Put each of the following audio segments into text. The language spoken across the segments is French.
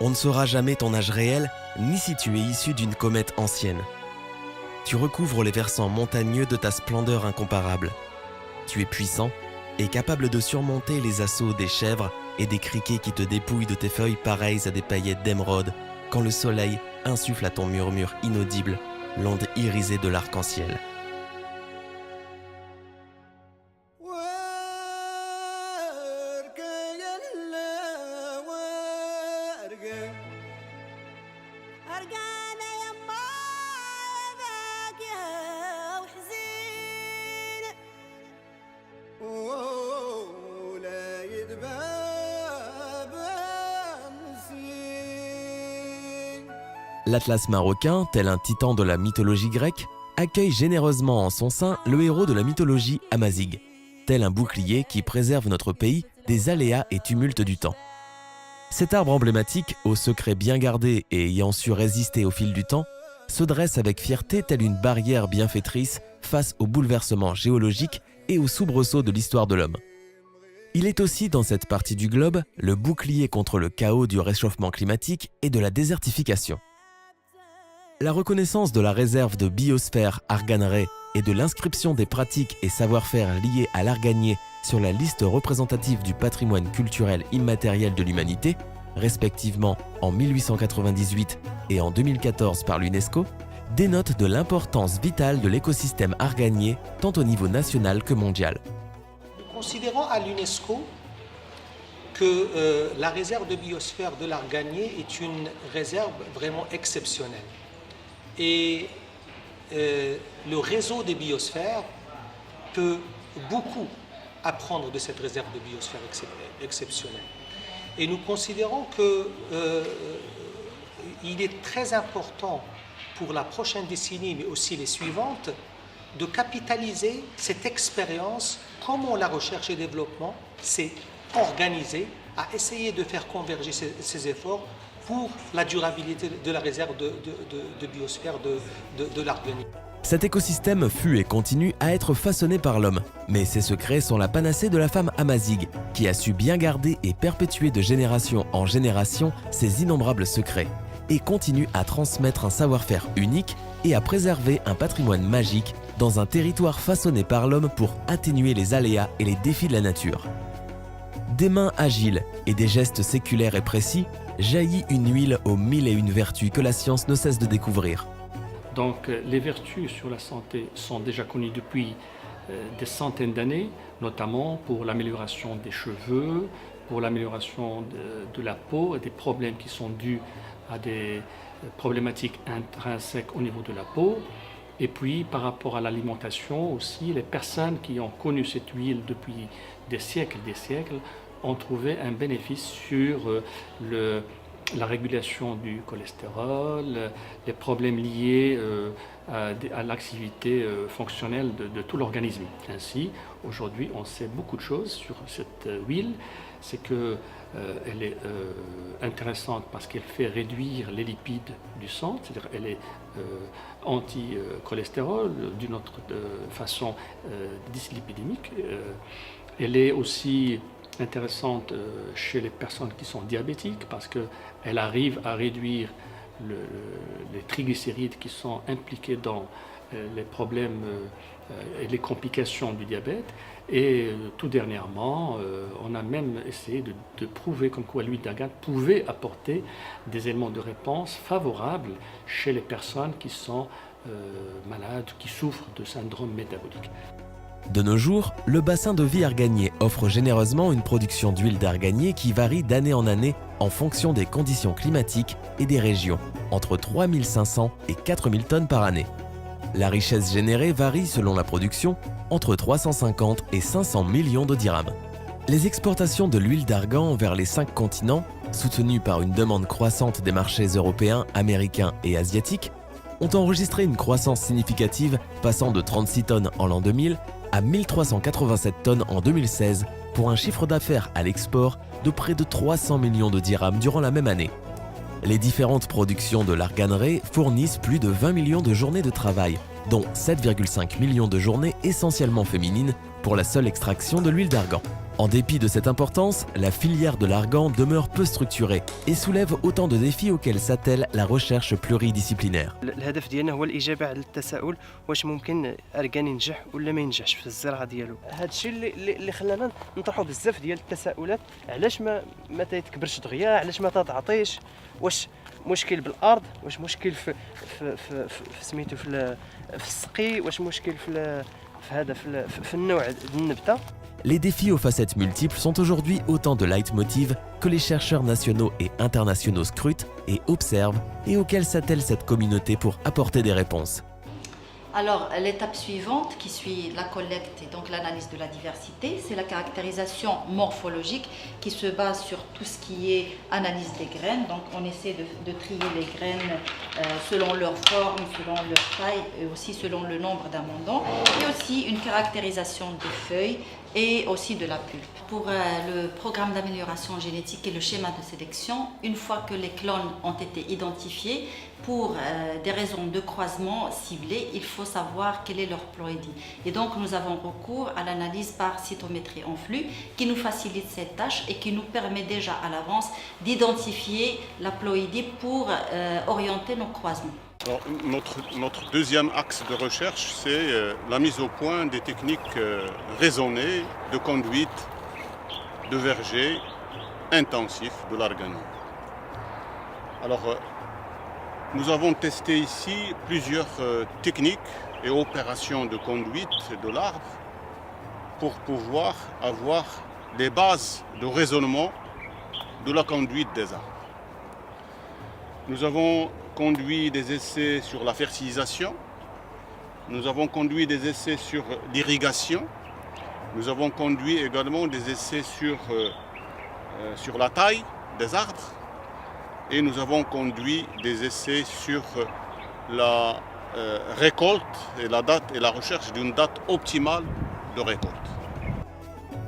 On ne saura jamais ton âge réel, ni si tu es issu d'une comète ancienne. Tu recouvres les versants montagneux de ta splendeur incomparable. Tu es puissant et capable de surmonter les assauts des chèvres et des criquets qui te dépouillent de tes feuilles pareilles à des paillettes d'émeraude quand le soleil insuffle à ton murmure inaudible l'onde irisée de l'arc-en-ciel. L'Atlas marocain, tel un titan de la mythologie grecque, accueille généreusement en son sein le héros de la mythologie amazigh, tel un bouclier qui préserve notre pays des aléas et tumultes du temps. Cet arbre emblématique, au secret bien gardé et ayant su résister au fil du temps, se dresse avec fierté telle une barrière bienfaitrice face aux bouleversements géologiques et aux soubresauts de l'histoire de l'homme. Il est aussi dans cette partie du globe le bouclier contre le chaos du réchauffement climatique et de la désertification. La reconnaissance de la réserve de biosphère Arganré et de l'inscription des pratiques et savoir-faire liés à l'arganier sur la liste représentative du patrimoine culturel immatériel de l'humanité, respectivement en 1898 et en 2014 par l'UNESCO, dénote de l'importance vitale de l'écosystème arganier tant au niveau national que mondial. Nous considérons à l'UNESCO que la réserve de biosphère de l'Arganier est une réserve vraiment exceptionnelle. Et le réseau des biosphères peut beaucoup apprendre de cette réserve de biosphère exceptionnelle. Et nous considérons qu'il est très important pour la prochaine décennie, mais aussi les suivantes, de capitaliser cette expérience, comment la recherche et développement s'est organisée à essayer de faire converger ces efforts pour la durabilité de la réserve de biosphère de l'Arganier. Cet écosystème fut et continue à être façonné par l'homme, mais ces secrets sont la panacée de la femme amazigh, qui a su bien garder et perpétuer de génération en génération ses innombrables secrets, et continue à transmettre un savoir-faire unique et à préserver un patrimoine magique dans un territoire façonné par l'homme pour atténuer les aléas et les défis de la nature. Des mains agiles et des gestes séculaires et précis, jaillit une huile aux mille et une vertus que la science ne cesse de découvrir. Donc les vertus sur la santé sont déjà connues depuis des centaines d'années, notamment pour l'amélioration des cheveux, pour l'amélioration de la peau et des problèmes qui sont dus à des problématiques intrinsèques au niveau de la peau. Et puis par rapport à l'alimentation aussi, les personnes qui ont connu cette huile depuis des siècles ont trouvé un bénéfice sur la régulation du cholestérol, les problèmes liés à l'activité fonctionnelle de tout l'organisme. Ainsi, aujourd'hui, on sait beaucoup de choses sur cette huile. C'est qu'elle est intéressante parce qu'elle fait réduire les lipides du sang, c'est-à-dire qu'elle est anti-cholestérol, d'une autre façon dyslipidémique. Elle est aussi intéressante chez les personnes qui sont diabétiques parce qu'elle arrive à réduire les triglycérides qui sont impliqués dans les problèmes et les complications du diabète. Et tout dernièrement, on a même essayé de prouver comme quoi l'huile d'argan pouvait apporter des éléments de réponse favorables chez les personnes qui sont malades, qui souffrent de syndrome métabolique. De nos jours, le bassin de vie arganier offre généreusement une production d'huile d'arganier qui varie d'année en année en fonction des conditions climatiques et des régions, entre 3500 et 4000 tonnes par année. La richesse générée varie selon la production, entre 350 et 500 millions de dirhams. Les exportations de l'huile d'argan vers les 5 continents, soutenues par une demande croissante des marchés européens, américains et asiatiques, ont enregistré une croissance significative passant de 36 tonnes en l'an 2000 à 1387 tonnes en 2016 pour un chiffre d'affaires à l'export de près de 300 millions de dirhams durant la même année. Les différentes productions de l'Arganré fournissent plus de 20 millions de journées de travail, dont 7,5 millions de journées essentiellement féminines pour la seule extraction de l'huile d'argan. En dépit de cette importance, la filière de l'argan demeure peu structurée et soulève autant de défis auxquels s'attelle la recherche pluridisciplinaire. الهدف ديالنا هو الإجابة على التساؤل واش ممكن أركان ينجح ولا ما ينجحش في الزراعة ديالو. هذا الشيء اللي خلانا نطرحوا بزاف ديال التساؤلات، علاش ما تيتكبرش دغيا، علاش ما تعطيش، واش مشكل بالارض، واش مشكل في سميتو في السقي، واش مشكل في النوع ديال النبته. Les défis aux facettes multiples sont aujourd'hui autant de leitmotivs que les chercheurs nationaux et internationaux scrutent et observent et auxquels s'attelle cette communauté pour apporter des réponses. Alors, l'étape suivante qui suit la collecte et donc l'analyse de la diversité, c'est la caractérisation morphologique qui se base sur tout ce qui est analyse des graines. Donc, on essaie de trier les graines selon leur forme, selon leur taille et aussi selon le nombre d'amendants. Et aussi une caractérisation des feuilles et aussi de la pulpe. Pour le programme d'amélioration génétique et le schéma de sélection, une fois que les clones ont été identifiés, pour des raisons de croisement ciblées, il faut savoir quel est leur ploïdie. Et donc nous avons recours à l'analyse par cytométrie en flux qui nous facilite cette tâche et qui nous permet déjà à l'avance d'identifier la ploïdie pour orienter nos croisements. Alors, notre deuxième axe de recherche, c'est la mise au point des techniques raisonnées de conduite de verger intensif de l'arganine. Alors, nous avons testé ici plusieurs techniques et opérations de conduite de l'arbre pour pouvoir avoir les bases de raisonnement de la conduite des arbres. Nous avons conduit des essais sur la fertilisation, nous avons conduit des essais sur l'irrigation, nous avons conduit également des essais sur la taille des arbres et nous avons conduit des essais sur la récolte et la recherche d'une date optimale de récolte.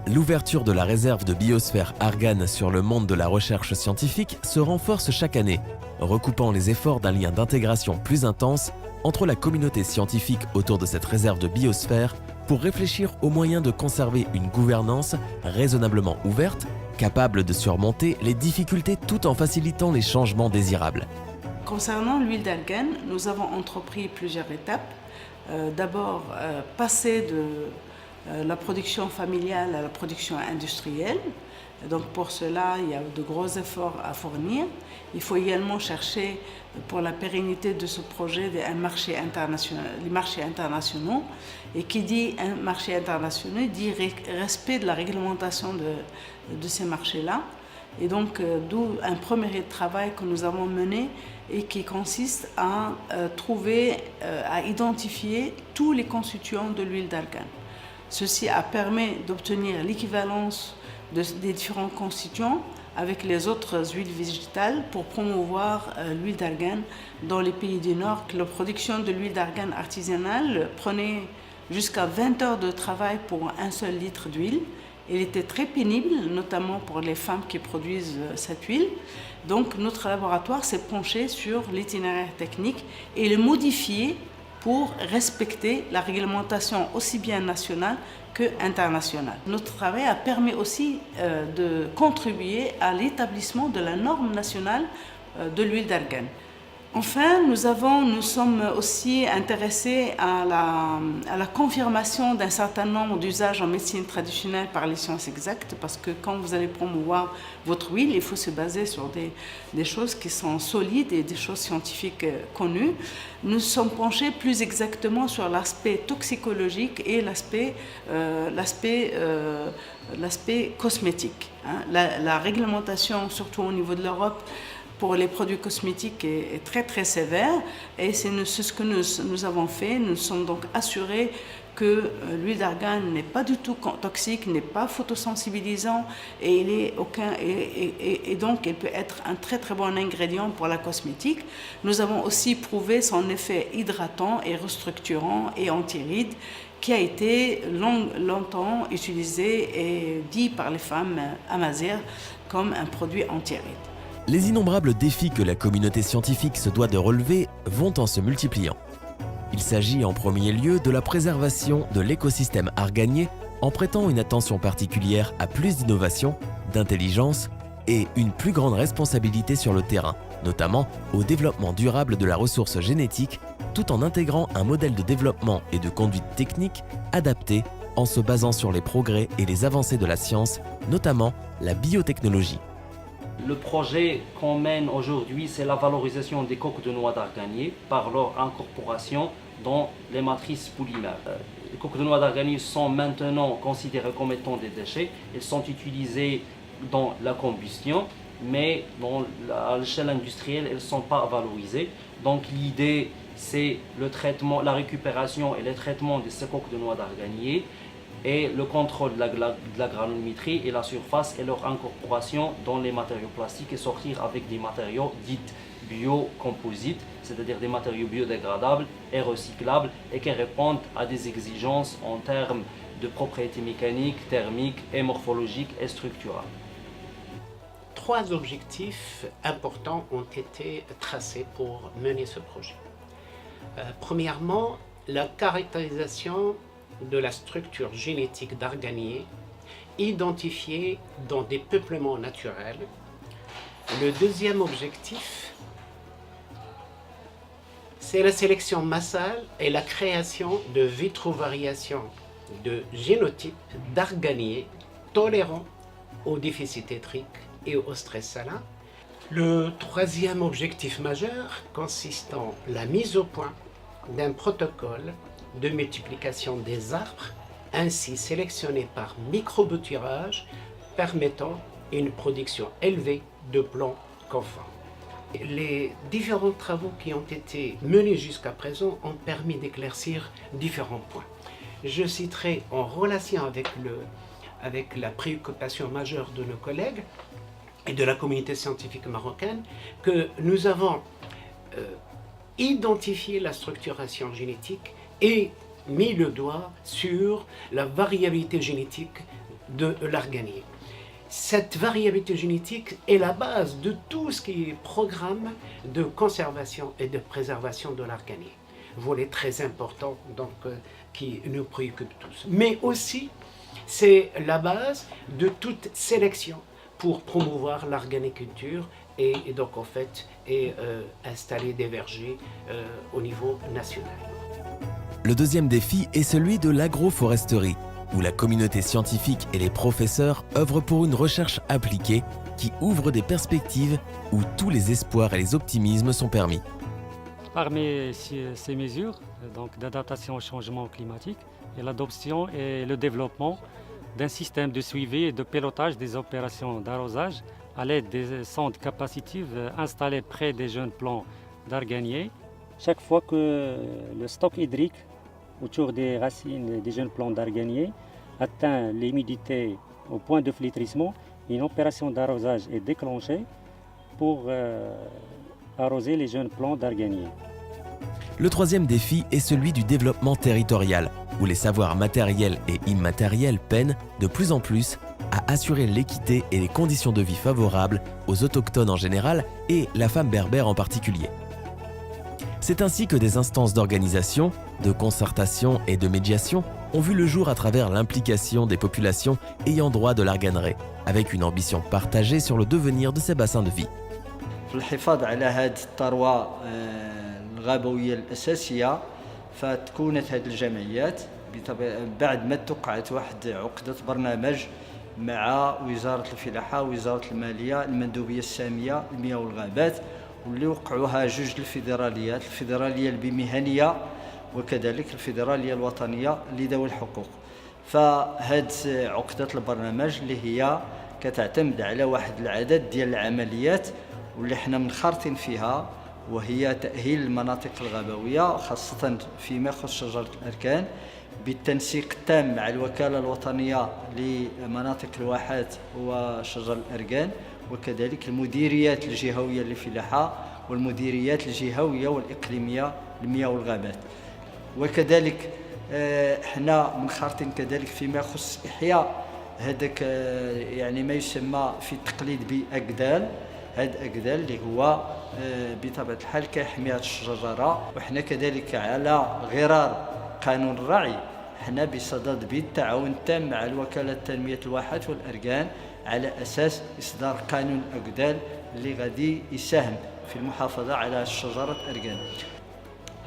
L'ouverture de la réserve de biosphère Argan sur le monde de la recherche scientifique se renforce chaque année, recoupant les efforts d'un lien d'intégration plus intense entre la communauté scientifique autour de cette réserve de biosphère pour réfléchir aux moyens de conserver une gouvernance raisonnablement ouverte, capable de surmonter les difficultés tout en facilitant les changements désirables. Concernant l'huile d'argan, nous avons entrepris plusieurs étapes. D'abord, passer de la production familiale à la production industrielle. Donc pour cela, il y a de gros efforts à fournir. Il faut également chercher pour la pérennité de ce projet les marchés internationaux. Et qui dit un marché international dit respect de la réglementation de ces marchés-là. Et donc d'où un premier travail que nous avons mené et qui consiste à à identifier tous les constituants de l'huile d'argan. Ceci a permis d'obtenir l'équivalence des différents constituants avec les autres huiles végétales pour promouvoir l'huile d'argan dans les pays du Nord. La production de l'huile d'argan artisanale prenait jusqu'à 20 heures de travail pour un seul litre d'huile. Elle était très pénible, notamment pour les femmes qui produisent cette huile. Donc notre laboratoire s'est penché sur l'itinéraire technique et le modifier pour respecter la réglementation aussi bien nationale que internationale. Notre travail a permis aussi de contribuer à l'établissement de la norme nationale de l'huile d'argan. Enfin, nous sommes aussi intéressés à la confirmation d'un certain nombre d'usages en médecine traditionnelle par les sciences exactes, parce que quand vous allez promouvoir votre huile, il faut se baser sur des choses qui sont solides et des choses scientifiques connues. Nous sommes penchés plus exactement sur l'aspect toxicologique et l'aspect cosmétique. La réglementation, surtout au niveau de l'Europe, pour les produits cosmétiques est très très sévère et c'est ce que nous avons fait. Nous sommes donc assurés que l'huile d'argan n'est pas du tout toxique, n'est pas photosensibilisant et donc elle peut être un très très bon ingrédient pour la cosmétique. Nous avons aussi prouvé son effet hydratant et restructurant et anti-rides qui a été longtemps utilisé et dit par les femmes amazighes comme un produit anti-rides. Les innombrables défis que la communauté scientifique se doit de relever vont en se multipliant. Il s'agit en premier lieu de la préservation de l'écosystème arganier en prêtant une attention particulière à plus d'innovation, d'intelligence et une plus grande responsabilité sur le terrain, notamment au développement durable de la ressource génétique, tout en intégrant un modèle de développement et de conduite technique adapté en se basant sur les progrès et les avancées de la science, notamment la biotechnologie. Le projet qu'on mène aujourd'hui, c'est la valorisation des coques de noix d'arganier par leur incorporation dans les matrices polymères. Les coques de noix d'arganier sont maintenant considérées comme étant des déchets. Elles sont utilisées dans la combustion, mais à l'échelle industrielle, elles ne sont pas valorisées. Donc l'idée, c'est le traitement, la récupération et le traitement de ces coques de noix d'arganier et le contrôle de la granulométrie et la surface et leur incorporation dans les matériaux plastiques et sortir avec des matériaux dits biocomposites, c'est-à-dire des matériaux biodégradables et recyclables et qui répondent à des exigences en termes de propriétés mécaniques, thermiques et morphologiques et structurales. 3 objectifs importants ont été tracés pour mener ce projet. Premièrement, la caractérisation de la structure génétique d'arganier identifiée dans des peuplements naturels. Le deuxième objectif, c'est la sélection massale et la création de vitrovariations de génotypes d'arganier tolérants au déficit hydrique et au stress salin. Le troisième objectif majeur consiste en la mise au point d'un protocole de multiplication des arbres, ainsi sélectionnés par microbouturage, permettant une production élevée de plants conformes. Les différents travaux qui ont été menés jusqu'à présent ont permis d'éclaircir différents points. Je citerai en relation avec la préoccupation majeure de nos collègues et de la communauté scientifique marocaine que nous avons identifié la structuration génétique et mis le doigt sur la variabilité génétique de l'arganier. Cette variabilité génétique est la base de tout ce qui est programme de conservation et de préservation de l'arganier. Volet très important donc, qui nous préoccupe tous. Mais aussi, c'est la base de toute sélection pour promouvoir l'arganiculture et donc en fait installer des vergers au niveau national. Le deuxième défi est celui de l'agroforesterie, où la communauté scientifique et les professeurs œuvrent pour une recherche appliquée qui ouvre des perspectives où tous les espoirs et les optimismes sont permis. Parmi ces mesures d'adaptation au changement climatique, et l'adoption et le développement d'un système de suivi et de pilotage des opérations d'arrosage à l'aide des sondes capacitives installées près des jeunes plants d'arganier. Chaque fois que le stock hydrique autour des racines des jeunes plants d'arganier atteint l'humidité au point de flétrissement, une opération d'arrosage est déclenchée pour arroser les jeunes plants d'arganier. Le troisième défi est celui du développement territorial, où les savoirs matériels et immatériels peinent de plus en plus à assurer l'équité et les conditions de vie favorables aux autochtones en général et la femme berbère en particulier. C'est ainsi que des instances d'organisation, de concertation et de médiation ont vu le jour à travers l'implication des populations ayant droit de l'arganeraie, avec une ambition partagée sur le devenir de ces bassins de vie. الحفاظ على هذه الثروة الغابوية الأساسية فتكونت هذه الجمعيات بعد ما توقعت واحد عقدة برنامج مع وزارة الفلاحة ووزارة المالية المندوبية السامية المياه والغابات واللي وقعوها جوج الفيدراليات الفيدرالية البمهنية وكذلك الفيدرالية الوطنية لذوي الحقوق. فهاد عقدة البرنامج اللي هي كتعتمد على واحد العدد ديال العمليات واللي حنا منخرطين فيها وهي تأهيل المناطق الغابوية خاصة فيما يخص شجرة الأركان بالتنسيق التام مع الوكالة الوطنية لمناطق الواحات وشجر الأركان وكذلك المديريات الجهوية للفلاحة والمديريات الجهوية والإقليمية للمياه والغابات. وكذلك حنا منخرطين كذلك فيما يخص إحياء هذاك يعني ما يسمى في التقليد بأقدال. هاد أقدال اللي هو بطبيعة الحال كحماية الشجرة وحنا كذلك على غرار قانون الرعي حنا بصدد بالتعاون التام مع الوكالة تنمية الواحات والأركان على أساس إصدار قانون أقدال اللي غادي يساهم في المحافظة على شجرة أركان.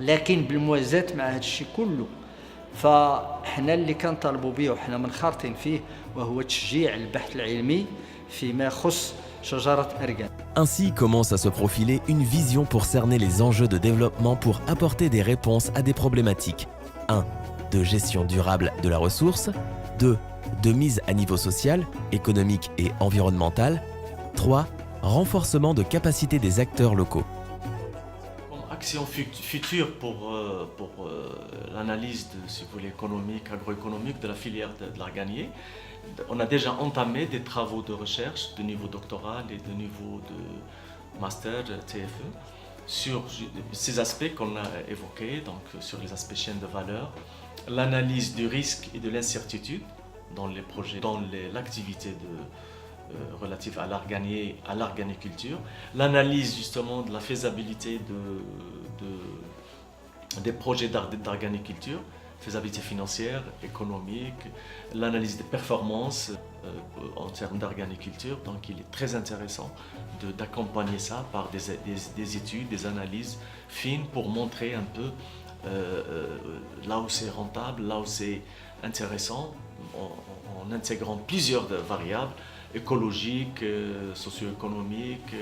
لكن بالموازاة مع هذا الشيء كله فحنا اللي كنطالبوا به وحنا منخرطين فيه وهو تشجيع البحث العلمي فيما يخص شجرة أركان. Ainsi commence à se profiler une vision pour cerner les enjeux de développement pour apporter des réponses à des problématiques. 1. De gestion durable de la ressource. 2. De mise à niveau social, économique et environnemental. 3. Renforcement de capacité des acteurs locaux. Comme action future pour l'analyse si vous voulez, économique, agroéconomique de la filière de l'arganier, on a déjà entamé des travaux de recherche de niveau doctoral et de niveau de master TFE sur ces aspects qu'on a évoqués, donc sur les aspects chaîne de valeur, l'analyse du risque et de l'incertitude dans les projets, dans l'activité relative à l'arganier, à l'arganiculture, l'analyse justement de la faisabilité des projets d'arganiculture, faisabilité financière, économique, l'analyse des performances en termes d'arganiculture. Donc il est très intéressant d'accompagner ça par des études, des analyses fines pour montrer un peu là où c'est rentable, là où c'est intéressant, en intégrant plusieurs variables écologiques, socio-économiques,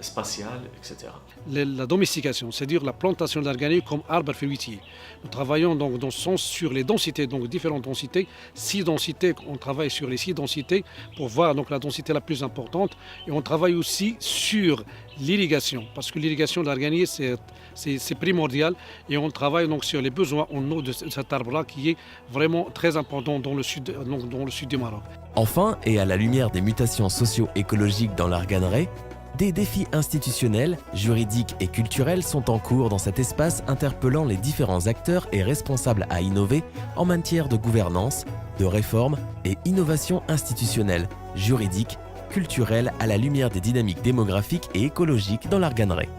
spatiale, etc. La domestication, c'est-à-dire la plantation d'arganier comme arbre fruitier. Nous travaillons donc dans ce sens sur les densités, donc différentes densités, 6 densités, on travaille sur les 6 densités pour voir donc la densité la plus importante, et on travaille aussi sur l'irrigation, parce que l'irrigation de l'arganier c'est primordial, et on travaille donc sur les besoins en eau de cet arbre-là qui est vraiment très important dans le sud du Maroc. Enfin, et à la lumière des mutations socio-écologiques dans l'arganeraie, des défis institutionnels, juridiques et culturels sont en cours dans cet espace interpellant les différents acteurs et responsables à innover en matière de gouvernance, de réforme et innovation institutionnelle, juridique, culturelle à la lumière des dynamiques démographiques et écologiques dans l'arganeraie.